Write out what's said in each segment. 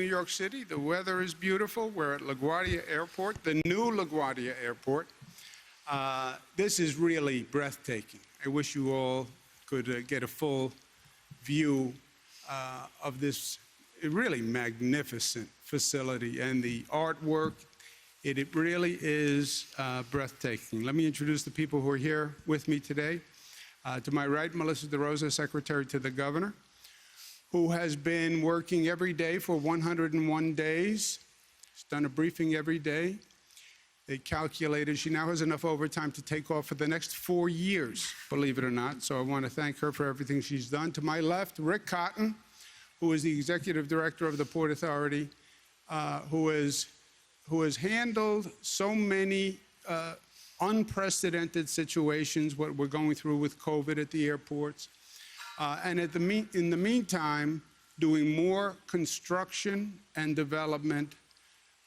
York City. The weather is beautiful. We're at LaGuardia Airport, the new LaGuardia Airport. This is really breathtaking. I wish you all could get a full view of this really magnificent facility and the artwork. It really is breathtaking. Let me introduce the people who are here with me today. To my right, Melissa DeRosa, Secretary to the Governor, who has been working every day for 101 days. She's done a briefing every day. They calculated she now has enough overtime to take off for the next 4 years, believe it or not. So I want to thank her for everything she's done. To my left, Rick Cotton, who is the Executive Director of the Port Authority, who has handled so many unprecedented situations, what we're going through with COVID at the airports. And in the meantime, doing more construction and development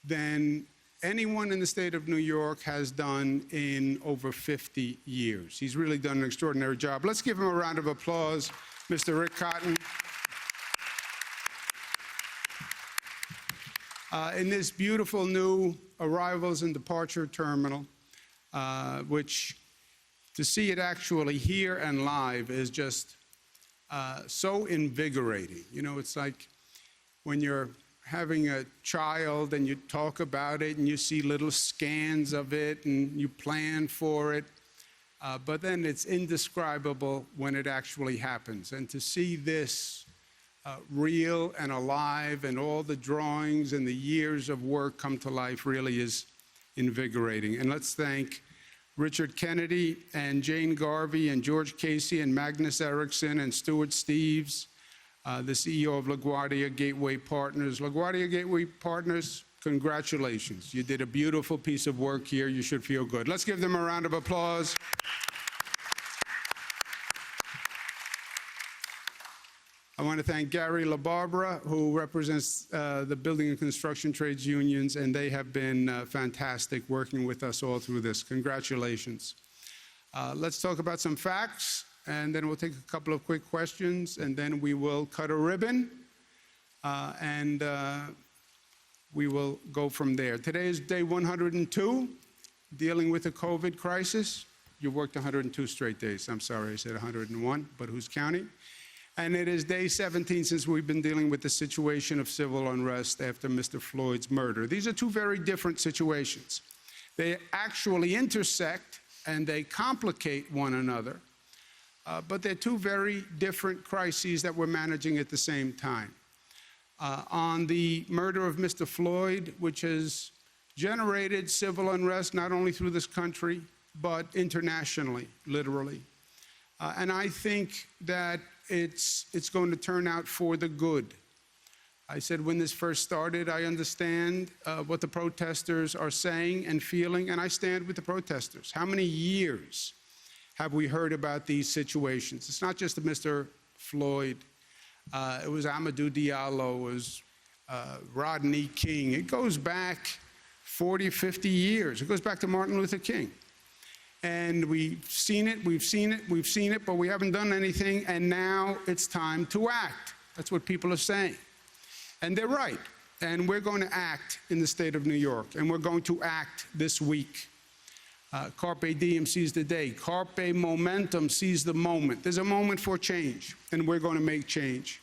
than anyone in the state of New York has done in over 50 years. He's really done an extraordinary job. Let's give him a round of applause, Mr. Rick Cotton. In this beautiful new arrivals and departure terminal, which to see it actually here and live is just so invigorating. You know, it's like when you're having a child and you talk about it and you see little scans of it and you plan for it, but then it's indescribable when it actually happens. And to see this real and alive and all the drawings and the years of work come to life really is invigorating. And let's thank Richard Kennedy and Jane Garvey and George Casey and Magnus Erickson and Stuart Steves, the CEO of LaGuardia Gateway Partners. LaGuardia Gateway Partners, congratulations. You did a beautiful piece of work here. You should feel good. Let's give them a round of applause. I want to thank Gary LaBarbera, who represents the building and construction trades unions, and they have been fantastic working with us all through this. Congratulations. Let's talk about some facts, and then we'll take a couple of quick questions, and then we will cut a ribbon, and we will go from there. Today is day 102, dealing with the COVID crisis. You worked 102 straight days. I'm sorry, I said 101, but who's counting? And it is day 17 since we've been dealing with the situation of civil unrest after Mr. Floyd's murder. These are two very different situations. They actually intersect and they complicate one another, but they're two very different crises that we're managing at the same time. On the murder of Mr. Floyd, which has generated civil unrest not only through this country, but internationally, literally. And I think that it's going to turn out for the good. I said when this first started, I understand what the protesters are saying and feeling, and I stand with the protesters. How many years have we heard about these situations? It's not just Mr. Floyd. It was Amadou Diallo, it was Rodney King. It goes back 40, 50 years. It goes back to Martin Luther King. And we've seen it, but we haven't done anything, and now it's time to act. That's what people are saying. And they're right. And we're going to act in the state of New York, and we're going to act this week. Carpe diem, seize the day. Carpe momentum, seize the moment. There's a moment for change, and we're going to make change.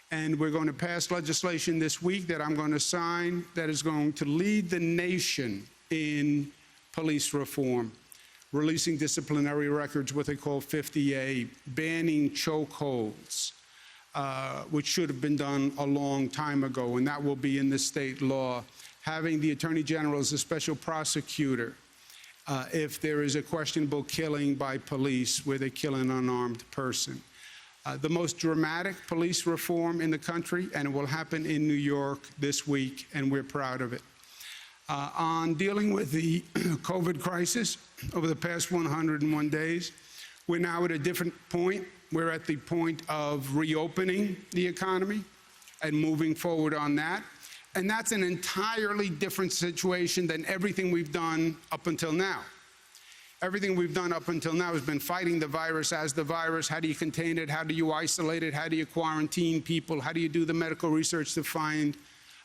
And we're going to pass legislation this week that I'm going to sign that is going to lead the nation in police reform. Releasing disciplinary records, what they call 50A, banning chokeholds, which should have been done a long time ago, and that will be in the state law. Having the Attorney General as a special prosecutor if there is a questionable killing by police where they kill an unarmed person. The most dramatic police reform in the country, and it will happen in New York this week, and we're proud of it. On dealing with the COVID crisis over the past 101 days, we're now at a different point. We're at the point of reopening the economy and moving forward on that. And that's an entirely different situation than everything we've done up until now. Everything we've done up until now has been fighting the virus as the virus. How do you contain it? How do you isolate it? How do you quarantine people? How do you do the medical research to find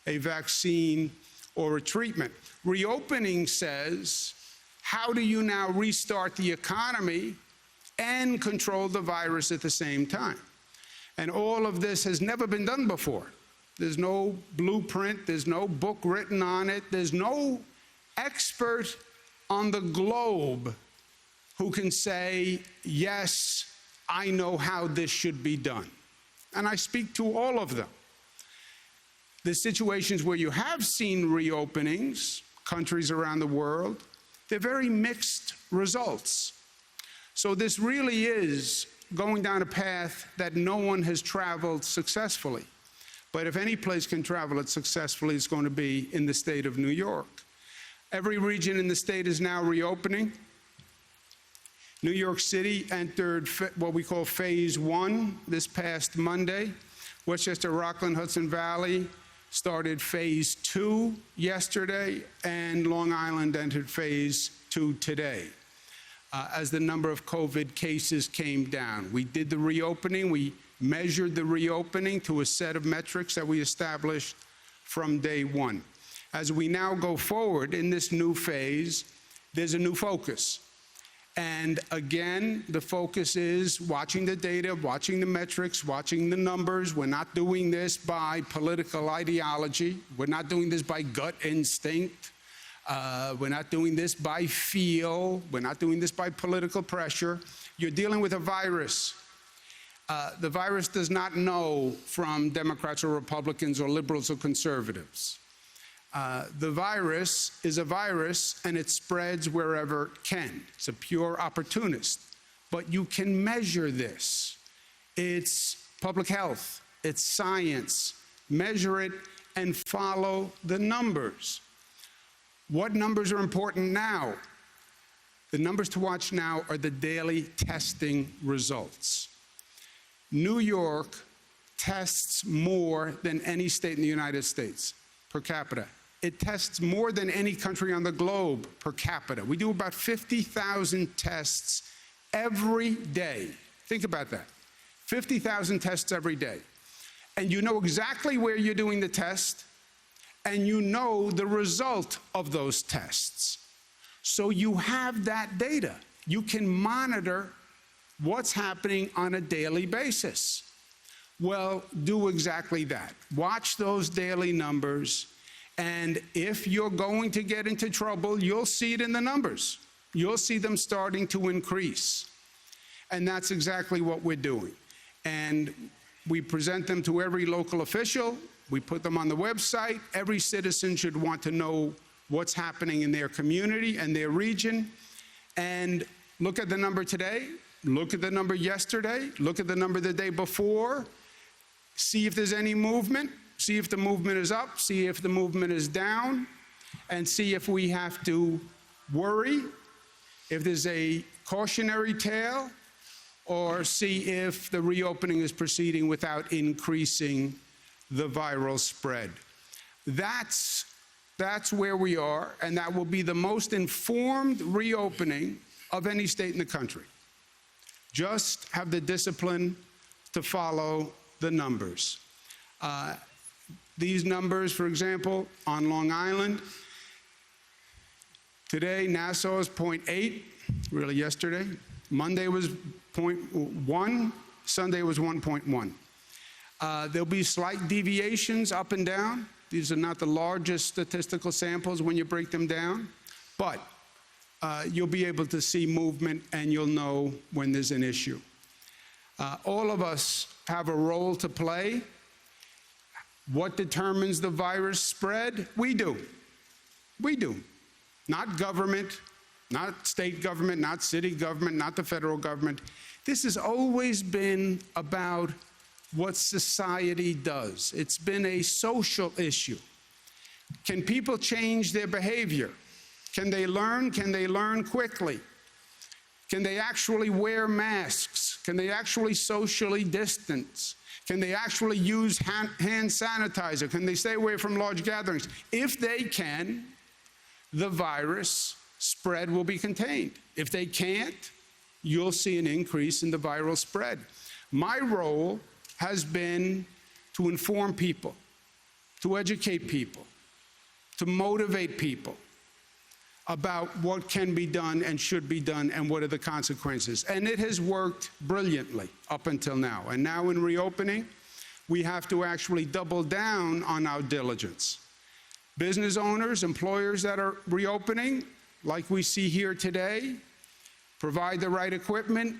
a vaccine or a treatment. Reopening says, how do you now restart the economy and control the virus at the same time? And all of this has never been done before. There's no blueprint, there's no book written on it, there's no expert on the globe who can say, yes, I know how this should be done. And I speak to all of them. The situations where you have seen reopenings, countries around the world, they're very mixed results. So this really is going down a path that no one has traveled successfully. But if any place can travel it successfully, it's going to be in the state of New York. Every region in the state is now reopening. New York City entered what we call phase 1 this past Monday. Westchester, Rockland, Hudson Valley started phase 2 yesterday, and Long Island entered phase 2 today. As the number of COVID cases came down, we did the reopening. We measured the reopening to a set of metrics that we established from day one. As we now go forward in this new phase, there's a new focus. And again, the focus is watching the data, watching the metrics, watching the numbers. We're not doing this by political ideology. We're not doing this by gut instinct. We're not doing this by feel. We're not doing this by political pressure. You're dealing with a virus. The virus does not know from Democrats or Republicans or liberals or conservatives. The virus is a virus, and it spreads wherever it can. It's a pure opportunist. But you can measure this. It's public health. It's science. Measure it and follow the numbers. What numbers are important now? The numbers to watch now are the daily testing results. New York tests more than any state in the United States per capita. It tests more than any country on the globe per capita. We do about 50,000 tests every day. Think about that. 50,000 tests every day. And you know exactly where you're doing the test, and you know the result of those tests. So you have that data. You can monitor what's happening on a daily basis. Well, do exactly that. Watch those daily numbers. And if you're going to get into trouble, you'll see it in the numbers. You'll see them starting to increase. And that's exactly what we're doing. And we present them to every local official. We put them on the website. Every citizen should want to know what's happening in their community and their region. And look at the number today. Look at the number yesterday. Look at the number the day before. See if there's any movement. See if the movement is up, see if the movement is down, and see if we have to worry, if there's a cautionary tale, or see if the reopening is proceeding without increasing the viral spread. That's where we are, and that will be the most informed reopening of any state in the country. Just have the discipline to follow the numbers. These numbers, for example, on Long Island, today Nassau is 0.8, really yesterday. Monday was 0.1, Sunday was 1.1. There'll be slight deviations up and down. These are not the largest statistical samples when you break them down, but you'll be able to see movement and you'll know when there's an issue. All of us have a role to play. What determines the virus spread? We do. We do. Not government, not state government, not city government, not the federal government. This has always been about what society does. It's been a social issue. Can people change their behavior? Can they learn? Can they learn quickly? Can they actually wear masks? Can they actually socially distance? Can they actually use hand sanitizer? Can they stay away from large gatherings? If they can, the virus spread will be contained. If they can't, you'll see an increase in the viral spread. My role has been to inform people, to educate people, to motivate people about what can be done and should be done and what are the consequences. And it has worked brilliantly up until now. And now in reopening, we have to actually double down on our diligence. Business owners, employers that are reopening, like we see here today, provide the right equipment,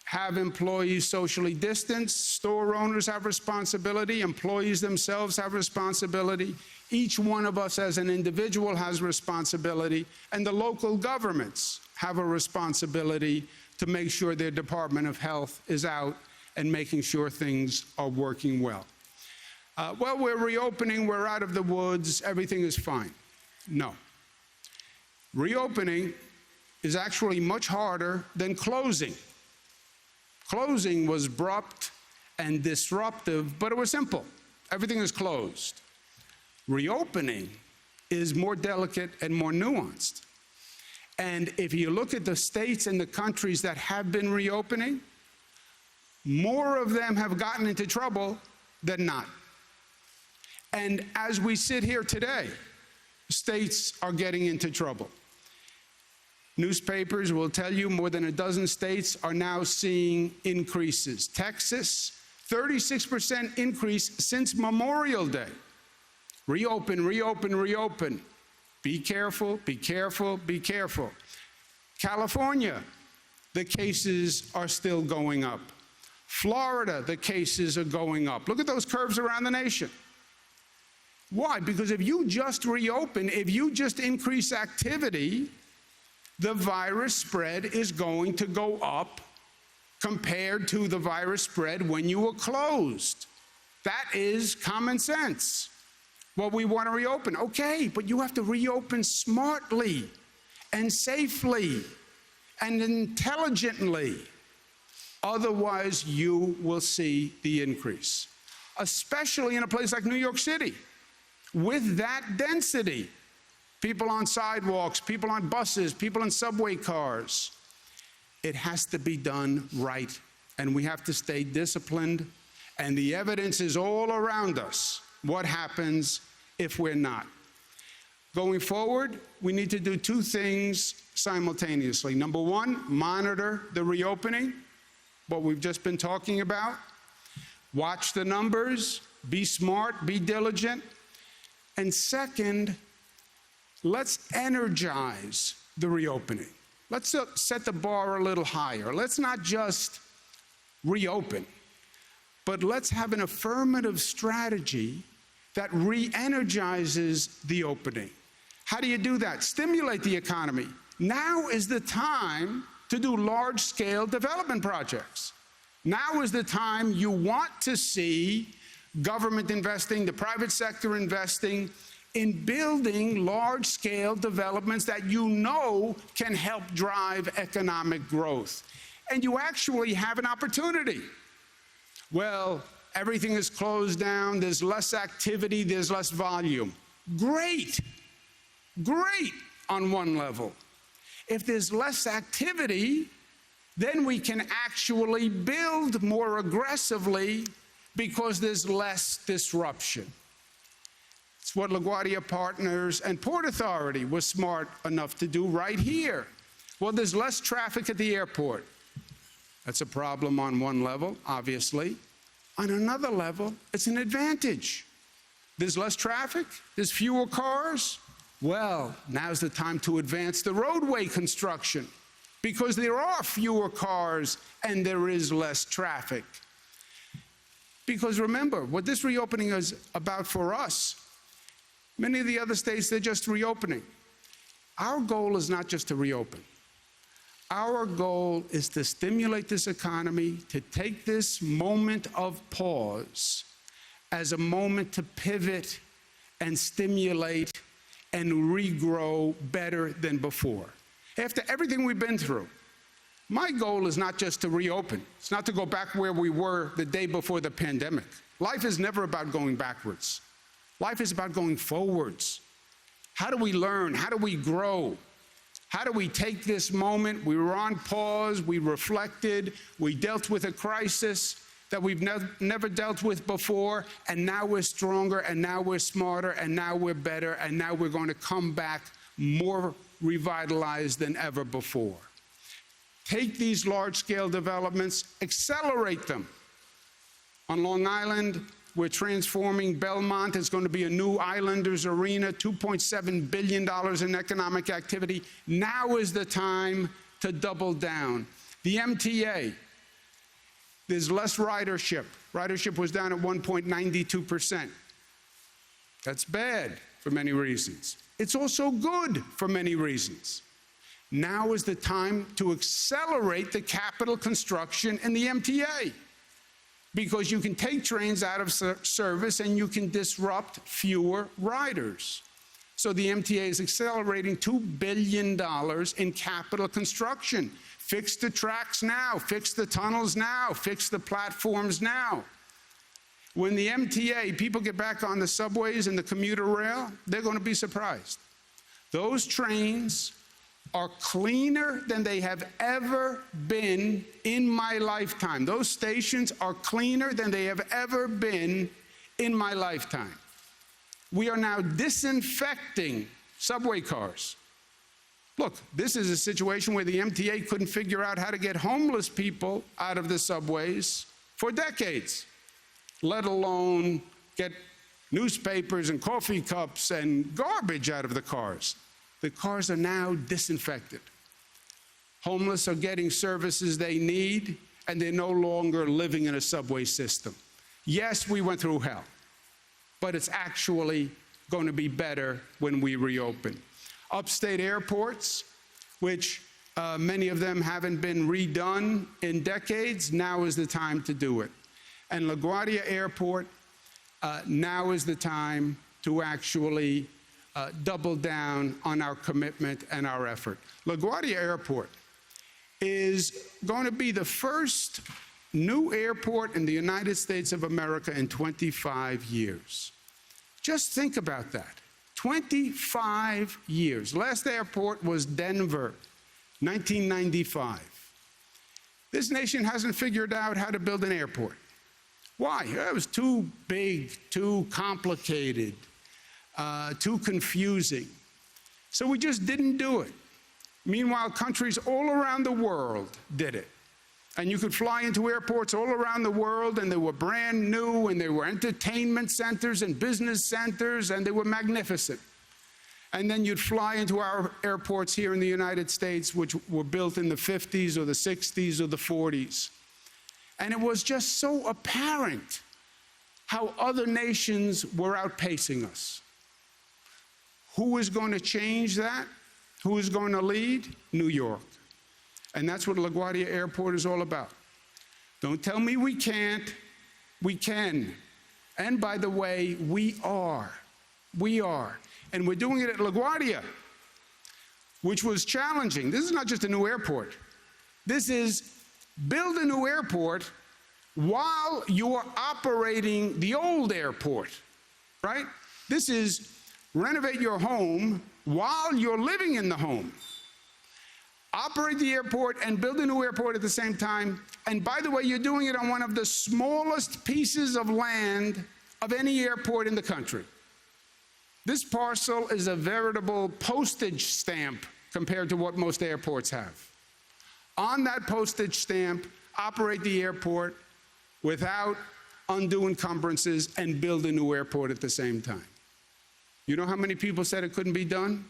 have employees socially distanced, store owners have responsibility, employees themselves have responsibility, each one of us as an individual has responsibility, and the local governments have a responsibility to make sure their Department of Health is out and making sure things are working well. Well, we're reopening, we're out of the woods, everything is fine. No. Reopening is actually much harder than closing. Closing was abrupt and disruptive, but it was simple. Everything is closed. Reopening is more delicate and more nuanced. And if you look at the states and the countries that have been reopening, more of them have gotten into trouble than not. And as we sit here today, states are getting into trouble. Newspapers will tell you more than a dozen states are now seeing increases. Texas, 36% increase since Memorial Day. Reopen, reopen, reopen. Be careful, be careful, be careful. California, the cases are still going up. Florida, the cases are going up. Look at those curves around the nation. Why? Because if you just reopen, if you just increase activity, the virus spread is going to go up compared to the virus spread when you were closed. That is common sense. Well, we want to reopen. Okay, but you have to reopen smartly and safely and intelligently. Otherwise, you will see the increase, especially in a place like New York City with that density. People on sidewalks, people on buses, people in subway cars. It has to be done right, and we have to stay disciplined, and the evidence is all around us. What happens if we're not? Going forward, we need to do two things simultaneously. Number one, monitor the reopening, what we've just been talking about. Watch the numbers, be smart, be diligent. And second, let's energize the reopening. Let's set the bar a little higher. Let's not just reopen, but let's have an affirmative strategy that re-energizes the opening. How do you do that? Stimulate the economy. Now is the time to do large-scale development projects. Now is the time you want to see government investing, the private sector investing in building large-scale developments that you know can help drive economic growth. And you actually have an opportunity. Well, everything is closed down, there's less activity, there's less volume. Great, great on one level. If there's less activity, then we can actually build more aggressively because there's less disruption. It's what LaGuardia Partners and Port Authority was smart enough to do right here. Well, there's less traffic at the airport. That's a problem on one level, obviously. On another level, it's an advantage. There's less traffic, there's fewer cars. Well, now's the time to advance the roadway construction because there are fewer cars and there is less traffic. Because remember, what this reopening is about for us, many of the other states, they're just reopening. Our goal is not just to reopen. Our goal is to stimulate this economy, to take this moment of pause as a moment to pivot and stimulate and regrow better than before. After everything we've been through, my goal is not just to reopen. It's not to go back where we were the day before the pandemic. Life is never about going backwards. Life is about going forwards. How do we learn? How do we grow? How do we take this moment? We were on pause, we reflected, we dealt with a crisis. that we've never dealt with before, and now we're stronger, and now we're smarter, and now we're better, and now we're going to come back more revitalized than ever before. Take these large-scale developments, accelerate them. On Long Island, we're transforming Belmont. It's going to be a new Islanders arena, $2.7 billion in economic activity. Now is the time to double down. The MTA, there's less ridership. Ridership was down at 1.92%. That's bad for many reasons. It's also good for many reasons. Now is the time to accelerate the capital construction in the MTA, because you can take trains out of service and you can disrupt fewer riders. So the MTA is accelerating $2 billion in capital construction. Fix the tracks now, fix the tunnels now, fix the platforms now. When the MTA, people get back on the subways and the commuter rail, they're going to be surprised. Those trains are cleaner than they have ever been in my lifetime. Those stations are cleaner than they have ever been in my lifetime. We are now disinfecting subway cars. Look, this is a situation where the MTA couldn't figure out how to get homeless people out of the subways for decades, let alone get newspapers and coffee cups and garbage out of the cars. The cars are now disinfected. Homeless are getting services they need, and they're no longer living in a subway system. Yes, we went through hell, but it's actually going to be better when we reopen. Upstate airports, which many of them haven't been redone in decades, now is the time to do it. And LaGuardia Airport, now is the time to actually double down on our commitment and our effort. LaGuardia Airport is going to be the first new airport in the United States of America in 25 years. Just think about that. 25 years. Last airport was Denver, 1995. This nation hasn't figured out how to build an airport. Why? It was too big, too complicated, too confusing. So we just didn't do it. Meanwhile, countries all around the world did it. And you could fly into airports all around the world, and they were brand new, and they were entertainment centers and business centers, and they were magnificent. And then you'd fly into our airports here in the United States, which were built in the 50s or the 60s or the 40s. And it was just so apparent how other nations were outpacing us. Who is going to change that? Who is going to lead? New York. And that's what LaGuardia Airport is all about. Don't tell me we can't. We can. And by the way, we are. We are. And we're doing it at LaGuardia, which was challenging. This is not just a new airport. This is build a new airport while you're operating the old airport, right? This is renovate your home while you're living in the home. Operate the airport and build a new airport at the same time. And by the way, you're doing it on one of the smallest pieces of land of any airport in the country. This parcel is a veritable postage stamp compared to what most airports have. On that postage stamp, operate the airport without undue encumbrances and build a new airport at the same time. You know how many people said it couldn't be done?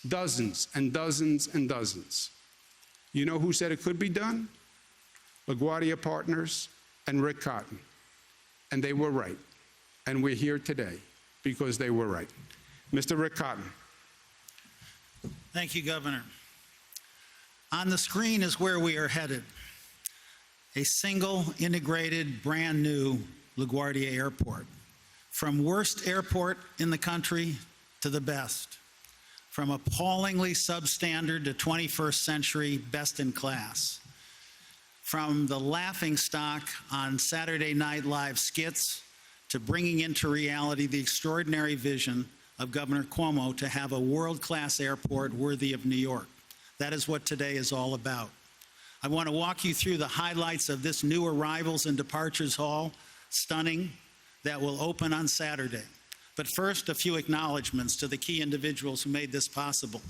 Dozens and dozens and dozens. You know who said it could be done? LaGuardia Partners and Rick Cotton. And they were right. And we're here today because they were right. Mr. Rick Cotton. Thank you, Governor. On the screen is where we are headed. A single, integrated, brand new LaGuardia Airport. From worst airport in the country to the best. From appallingly substandard to 21st century best in class. From the laughingstock on Saturday Night Live skits to bringing into reality the extraordinary vision of Governor Cuomo to have a world-class airport worthy of New York. That is what today is all about. I want to walk you through the highlights of this new arrivals and departures hall, stunning, that will open on Saturday. But first, a few acknowledgments to the key individuals who made this possible.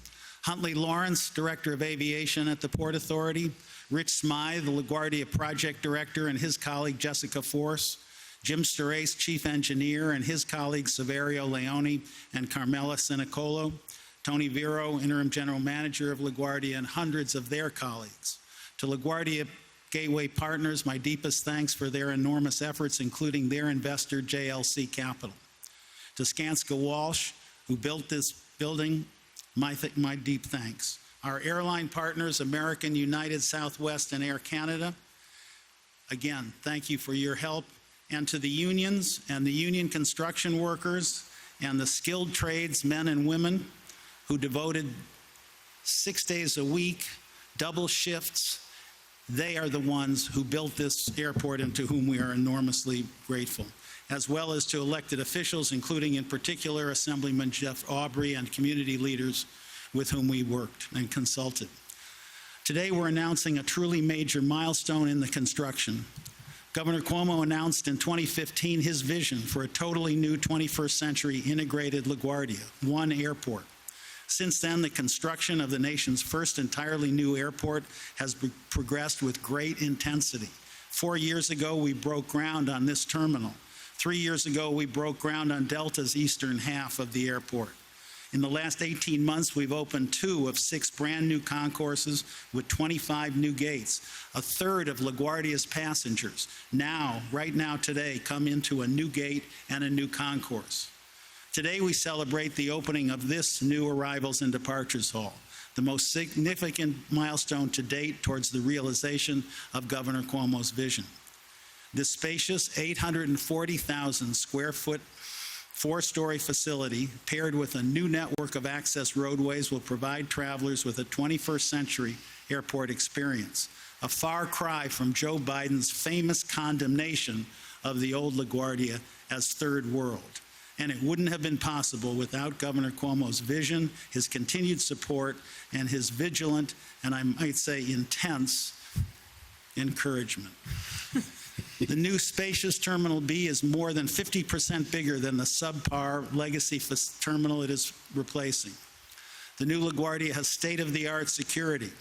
Huntley Lawrence, Director of Aviation at the Port Authority, Rich Smythe, the LaGuardia Project Director, and his colleague Jessica Force, Jim Starace, Chief Engineer, and his colleagues Saverio Leone and Carmela Sinicolo, Tony Vero, Interim General Manager of LaGuardia, and hundreds of their colleagues. To LaGuardia Gateway Partners, my deepest thanks for their enormous efforts, including their investor, JLC Capital. To Skanska Walsh, who built this building, my deep thanks. Our airline partners, American, United, Southwest, and Air Canada, again, thank you for your help. And to the unions and the union construction workers and the skilled trades, men and women, who devoted 6 days a week, double shifts, they are the ones who built this airport and to whom we are enormously grateful, as well as to elected officials, including in particular Assemblyman Jeff Aubrey and community leaders with whom we worked and consulted. Today we're announcing a truly major milestone in the construction. Governor Cuomo announced in 2015 his vision for a totally new 21st century integrated LaGuardia, one airport. Since then, the construction of the nation's first entirely new airport has progressed with great intensity. 4 years ago, we broke ground on this terminal. 3 years ago, we broke ground on Delta's eastern half of the airport. In the last 18 months, we've opened 2 of 6 brand new concourses with 25 new gates. A third of LaGuardia's passengers right now today, come into a new gate and a new concourse. Today, we celebrate the opening of this new arrivals and departures hall, the most significant milestone to date towards the realization of Governor Cuomo's vision. This spacious 840,000 square foot 4-story facility, paired with a new network of access roadways, will provide travelers with a 21st century airport experience, a far cry from Joe Biden's famous condemnation of the old LaGuardia as third world. And it wouldn't have been possible without Governor Cuomo's vision, his continued support, and his vigilant, and I might say intense, encouragement. The new spacious Terminal B is more than 50% bigger than the subpar legacy terminal it is replacing. The new LaGuardia has state-of-the-art security.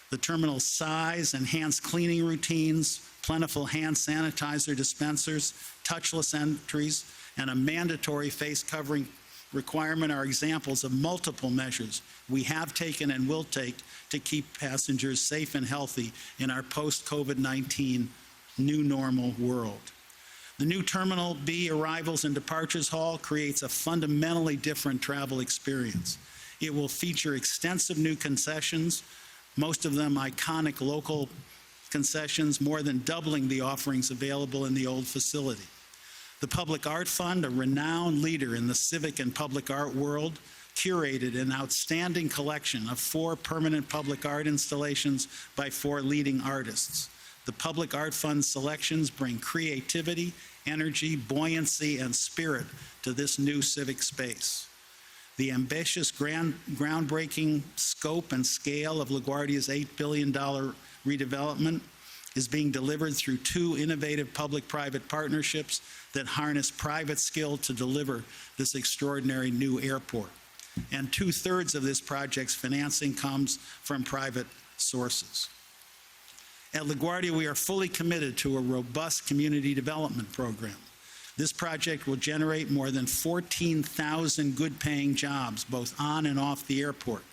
The terminal's size, enhanced cleaning routines, plentiful hand sanitizer dispensers, touchless entries, and a mandatory face covering requirement are examples of multiple measures we have taken and will take to keep passengers safe and healthy in our post-COVID-19 new normal world. The new Terminal B arrivals and departures hall creates a fundamentally different travel experience. It will feature extensive new concessions, most of them iconic local concessions, more than doubling the offerings available in the old facility. The Public Art Fund, a renowned leader in the civic and public art world, curated an outstanding collection of 4 permanent public art installations by 4 leading artists. The Public Art Fund selections bring creativity, energy, buoyancy, and spirit to this new civic space. The ambitious, groundbreaking scope and scale of LaGuardia's $8 billion redevelopment is being delivered through 2 innovative public-private partnerships that harness private skill to deliver this extraordinary new airport. And 2/3 of this project's financing comes from private sources. At LaGuardia, we are fully committed to a robust community development program. This project will generate more than 14,000 good-paying jobs, both on and off the airport.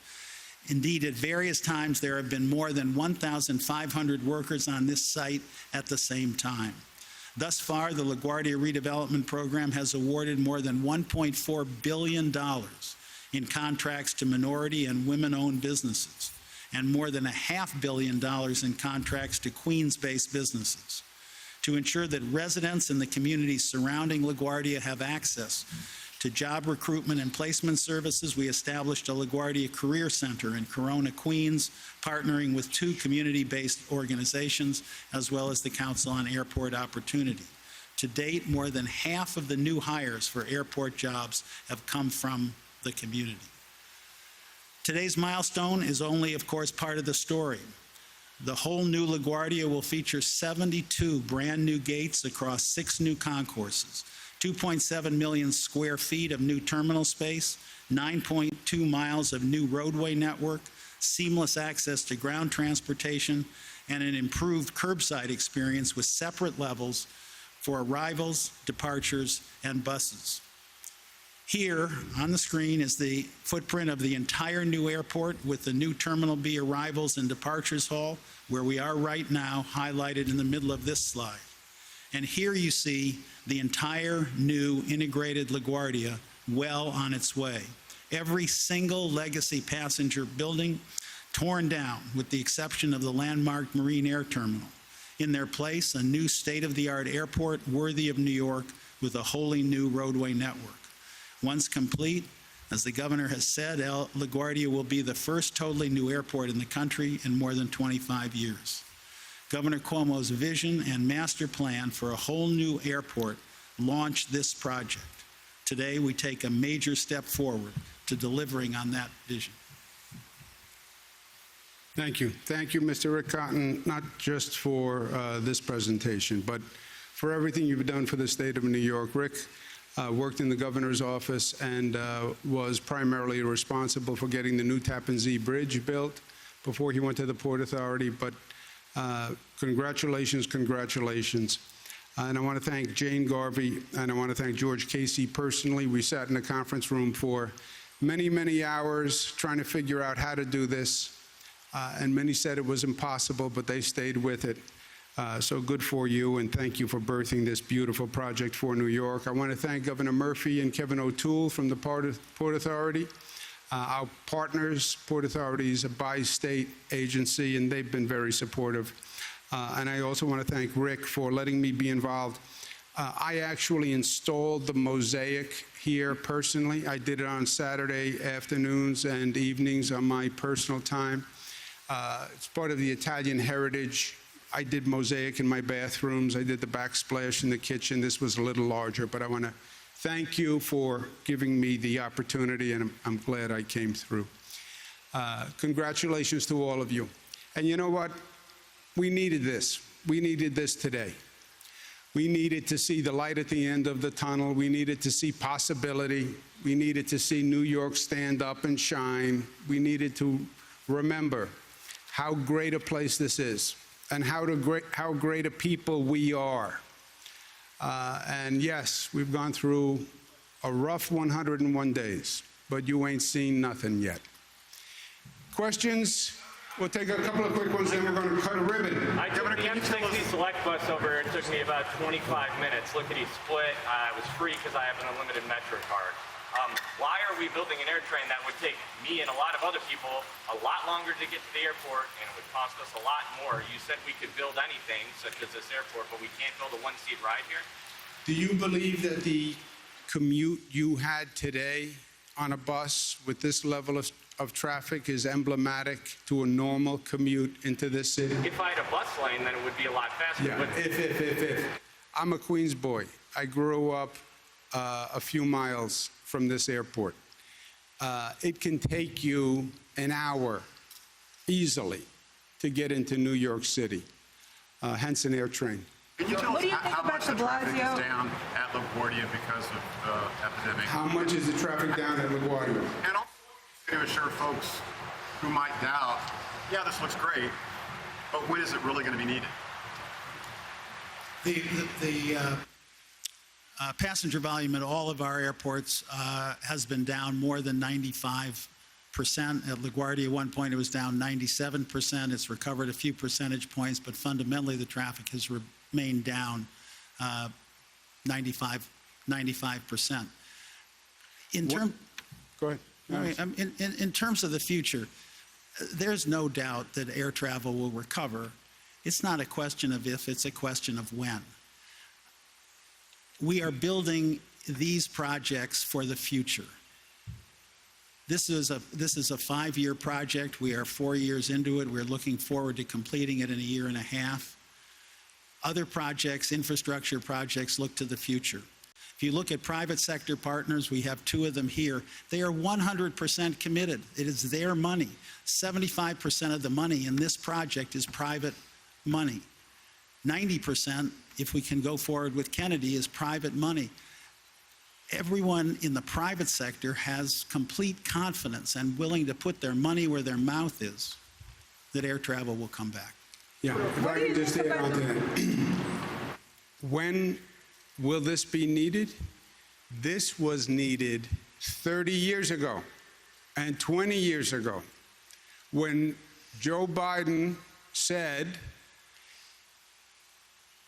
Indeed, at various times, there have been more than 1,500 workers on this site at the same time. Thus far, the LaGuardia redevelopment program has awarded more than $1.4 billion in contracts to minority and women-owned businesses, and more than $500 million in contracts to Queens-based businesses. To ensure that residents in the communities surrounding LaGuardia have access to job recruitment and placement services, we established a LaGuardia Career Center in Corona, Queens, partnering with 2 community-based organizations, as well as the Council on Airport Opportunity. To date, more than half of the new hires for airport jobs have come from the community. Today's milestone is only, of course, part of the story. The whole new LaGuardia will feature 72 brand-new gates across 6 new concourses, 2.7 million square feet of new terminal space, 9.2 miles of new roadway network, seamless access to ground transportation, and an improved curbside experience with separate levels for arrivals, departures, and buses. Here on the screen is the footprint of the entire new airport with the new Terminal B arrivals and departures hall, where we are right now, highlighted in the middle of this slide. And here you see the entire new integrated LaGuardia well on its way. Every single legacy passenger building torn down, with the exception of the landmark Marine Air Terminal. In their place, a new state-of-the-art airport worthy of New York with a wholly new roadway network. Once complete, as the governor has said, LaGuardia will be the first totally new airport in the country in more than 25 years. Governor Cuomo's vision and master plan for a whole new airport launched this project. Today, we take a major step forward to delivering on that vision. Thank you. Thank you, Mr. Rick Cotton, not just for this presentation, but for everything you've done for the state of New York. Rick worked in the governor's office and was primarily responsible for getting the new Tappan Zee Bridge built before he went to the Port Authority. But congratulations, congratulations. And I want to thank Jane Garvey, and I want to thank George Casey personally. We sat in the conference room for many, many hours trying to figure out how to do this. And many said it was impossible, but they stayed with it. So good for you, and thank you for birthing this beautiful project for New York. I want to thank Governor Murphy and Kevin O'Toole from the Port Authority. Our partners, Port Authority is a bi-state agency, and they've been very supportive. And I also want to thank Rick for letting me be involved. I actually installed the mosaic here personally. I did it on Saturday afternoons and evenings on my personal time. It's part of the Italian heritage. I did mosaic in my bathrooms. I did the backsplash in the kitchen. This was a little larger, but I want to thank you for giving me the opportunity, and I'm glad I came through. Congratulations to all of you. And you know what? We needed this. We needed this today. We needed to see the light at the end of the tunnel. We needed to see possibility. We needed to see New York stand up and shine. We needed to remember how great a place this is and how great a people we are. And yes, we've gone through a rough 101 days, but you ain't seen nothing yet. Questions? We'll take a couple of quick ones, then we're going to cut a ribbon. I took the M60 Select bus over. It took me about 25 minutes. Lickety split. It was free because I have an unlimited Metro card. Why are we building an air train that would take me and a lot of other people a lot longer to get to the airport, and it would cost us a lot more? You said we could build anything, such as this airport, but we can't build a one-seat ride here? Do you believe that the commute you had today on a bus with this level of traffic is emblematic to a normal commute into this city? If I had a bus lane, then it would be a lot faster. Yeah, But if. I'm a Queens boy. I grew up a few miles from this airport. It can take you an hour easily to get into New York City, hence an air train. Can you tell What us do you think how about much de the traffic Blasio? is down at LaGuardia because of the epidemic? How much is the traffic down at LaGuardia? And also to assure folks who might doubt, yeah, this looks great, but when is it really going to be needed? The passenger volume at all of our airports has been down more than 95%. At LaGuardia, at one point, it was down 97%. It's recovered a few percentage points, but fundamentally, the traffic has remained down 95%. Go ahead. In terms of the future, there's no doubt that air travel will recover. It's not a question of if, it's a question of when. We are building these projects for the future. This is a 5-year project. We are 4 years into it. We're looking forward to completing it in a year and a half. Other projects, infrastructure projects, look to the future. If you look at private sector partners, we have 2 of them here. They are 100% committed. It is their money. 75% of the money in this project is private money. 90%, if we can go forward with Kennedy, is private money. Everyone in the private sector has complete confidence and willing to put their money where their mouth is that air travel will come back. Yeah, if I could just add on to that. When will this be needed? This was needed 30 years ago and 20 years ago when Joe Biden said,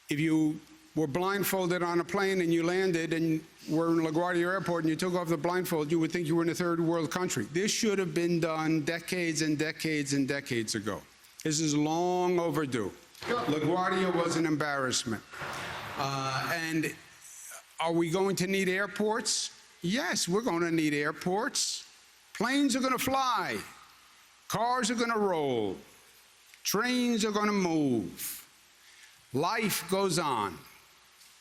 if you were blindfolded on a plane and you landed and were in LaGuardia Airport and you took off the blindfold, you would think you were in a third world country. This should have been done decades and decades and decades ago. This is long overdue. LaGuardia was an embarrassment. And are we going to need airports? Yes, we're going to need airports. Planes are going to fly. Cars are going to roll. Trains are going to move. Life goes on.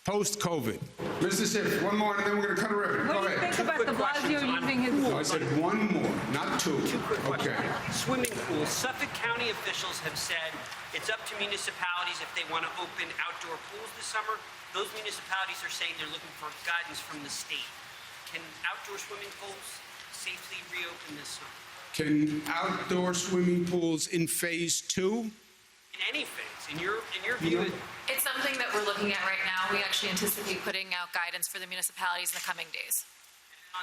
Post-COVID. Mr. Siff, one more, and then we're going to cut a ribbon. Go What do you ahead. think about de Blasio using his... No, I said one more, not 2. Two quick questions. Okay. Swimming pools. Suffolk County officials have said it's up to municipalities if they want to open outdoor pools this summer. Those municipalities are saying they're looking for guidance from the state. Can outdoor swimming pools safely reopen this summer? Can outdoor swimming pools in phase 2? In any phase, in your view, It's something that we're looking at right now. We actually anticipate putting out guidance for the municipalities in the coming days.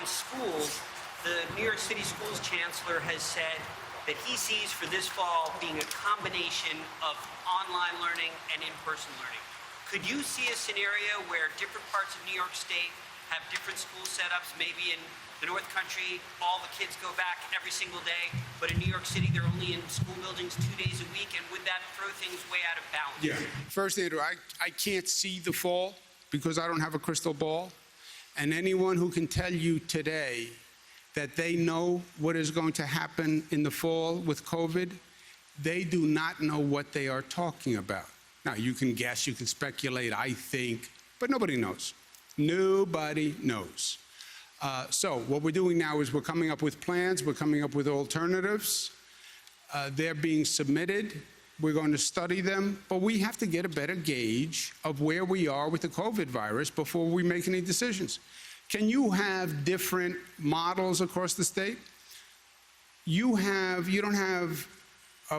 on schools, the New York City Schools Chancellor has said that he sees for this fall being a combination of online learning and in-person learning. Could you see a scenario where different parts of New York State have different school setups? Maybe in the North Country, all the kids go back every single day, but in New York City, they're only in school buildings 2 days a week, and would that throw things way out of balance? Yeah. First, Andrew, I can't see the fall because I don't have a crystal ball. And anyone who can tell you today that they know what is going to happen in the fall with COVID, they do not know what they are talking about. Now, you can guess, you can speculate, I think, but nobody knows. Nobody knows. So what we're doing now is we're coming up with plans, we're coming up with alternatives. They're being submitted. We're going to study them, but we have to get a better gauge of where we are with the COVID virus before we make any decisions. Can you have different models across the state? You don't have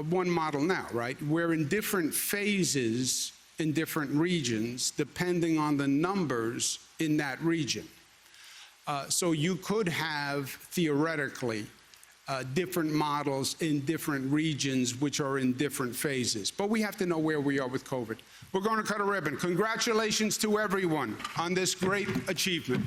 one model now, right? We're in different phases in different regions depending on the numbers in that region. So you could have, theoretically, different models in different regions which are in different phases. But we have to know where we are with COVID. We're going to cut a ribbon. Congratulations to everyone on this great achievement.